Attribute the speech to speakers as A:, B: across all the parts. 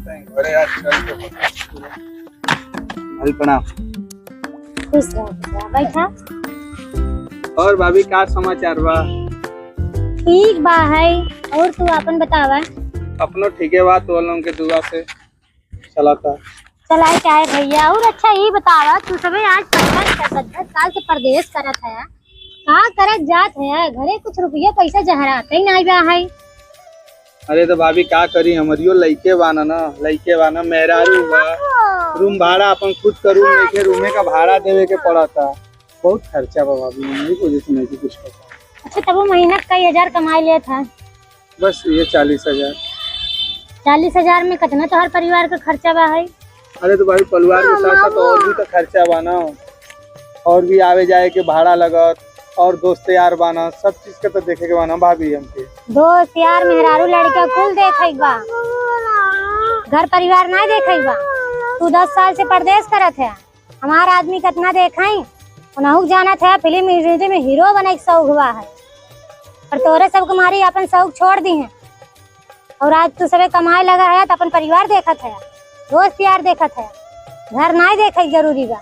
A: चलते हैं घरे आज चल के भाभी प्रणाम।
B: खुश रहो बैठा।
A: और भाभी का समाचार बा?
B: ठीक बा है। और तू अपन बतावा।
A: अपनो ठीके बा, तो लोगों के दुआ से चलाता
B: चलाए क्या है भैया। और अच्छा ये बतावा, तू सबे आज 15 साल से परदेश करत है, का करत जात है? घरे कुछ रुपया पैसा जहराते ही नहीं बा है।
A: अरे तो भाभी का करी, हमारियो लइके बाना ना, लइके बाना मेहरारू बा, रूम भाड़ा अपन खुद का रूम लेके रूमे का भाड़ा देवे के पड़ा था, बहुत खर्चा बा भाभी, मेरी वजह से नहीं कुछ पता।
B: अच्छा तब वो महीना कई हजार कमाई ले था?
A: बस ये 40,000।
B: 40,000 में कितना तो हर परिवार का खर्चा बा है?
A: अरे तो भाई परिवार के साथ साथ और भी तो खर्चा बाना, और भी आवे जाए के भाड़ा लगत, और दोस्त यार बाना, सब चीज का तो देखे के बाना भाभी हमके।
B: दोस्त यार मेहरारू लड़का कुल देखे बा, घर परिवार नहीं देखे बा। तू 10 साल से परदेश करत है, हमारा आदमी कितना देखाई उनहु जाना था। फिल्म इंडस्ट्री में हीरो बने के शौक हुआ है, और तोरे सब कुमारी अपन शौक छोड़ दी है, और आज तू सबे कमाए लगा है तो अपन परिवार देखत है, दोस्त यार देखत है, घर नहीं देखे जरूरी बा।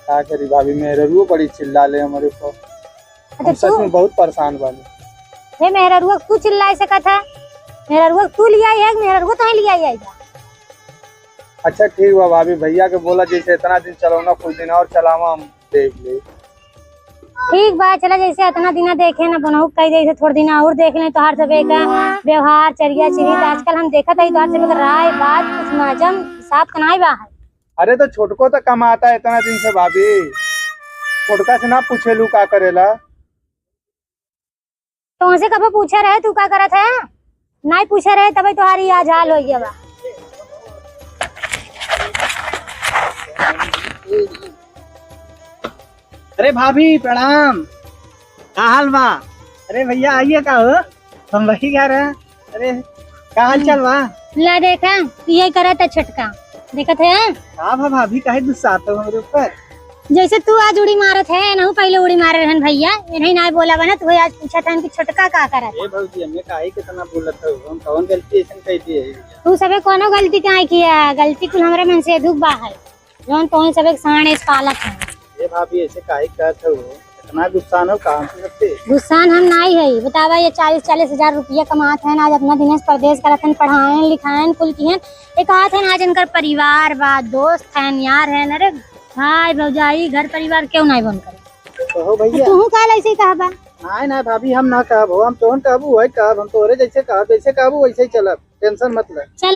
A: क्या करी भाभी, मेहरारू बड़ी चिल्ला ले हमारे को, हम सच में बहुत परेशान बानी।
B: हे मेहरारू तू चिल्लाए सकत है? मेहरारू तू लिया है, मेहरारू तो ही लिया है।
A: अच्छा ठीक बा भाभी, भैया के बोला जैसे इतना दिन चलो ना, कुछ दिन और चलावा, हम देख ले।
B: ठीक बा, चला जैसे इतना दिन देखे ना बनहु कई जैसे थोड़े दिन और देख ले। तोहार सबे का व्यवहार चरिया चरित आजकल हम देखत है, तोहार सबे का राय बात कुछ नाजम हिसाब का नहीं बा है।
A: अरे तो छोटको तो कमाता है इतना दिन से भाभी, छोटका से ना पूछेलू का करेला।
B: तो उनसे कब पूछे रहे तू का करत है? नहीं पूछे रहे तभी तुम्हारी आज हाल हो गया बा।
C: अरे भाभी प्रणाम, का हाल बा? अरे भैया आइए, का हो हम वही कह रहे हैं। अरे का हाल चल बा?
B: ला देखा ये करत है छटका, देखत है
C: का बा भाभी, काहे गुस्सा आता हो मेरे ऊपर?
B: जैसे तू आज उड़ी मारत है ना, पहले उड़ी मारे रहन भैया, नहीं नहीं बोला बना। तू आज पूछा था कि छटका का करत?
C: ए भौजी हमें काहे कितना बोलत हो, हम कौन गलती ऐसन कह दिए?
B: तू सबे कोनो गलती काहे किया? गलती कुल हमरे मन से दुख बा है, जोन तो सबे साणे पालक है।
C: ए भाभी ऐसे काहे कहत हो, इतना गुस्सा न हो काम से सबसे?
B: गुस्सान हम नहीं है, बतावा ये 40-40 हजार रुपया कमात है आज अपना दिनेश परदेश करत हैं, पढ़ाएं लिखाएं कुल किहन एक आत है आज इनकर परिवार बा, दोस्त हैं, यार हैं। अरे भाई भौजाई घर परिवार क्यों नहीं बन करे?
C: कहो भैया।
B: तू काहे ऐसे ही कहबा?
C: नहीं नहीं भाभी, हम ना कहब, हम तोहन कहबू वही कहब, हम तोरे जैसे कहब, जैसे कहबू वैसे ही चलब, टेंशन मत ले।
B: चल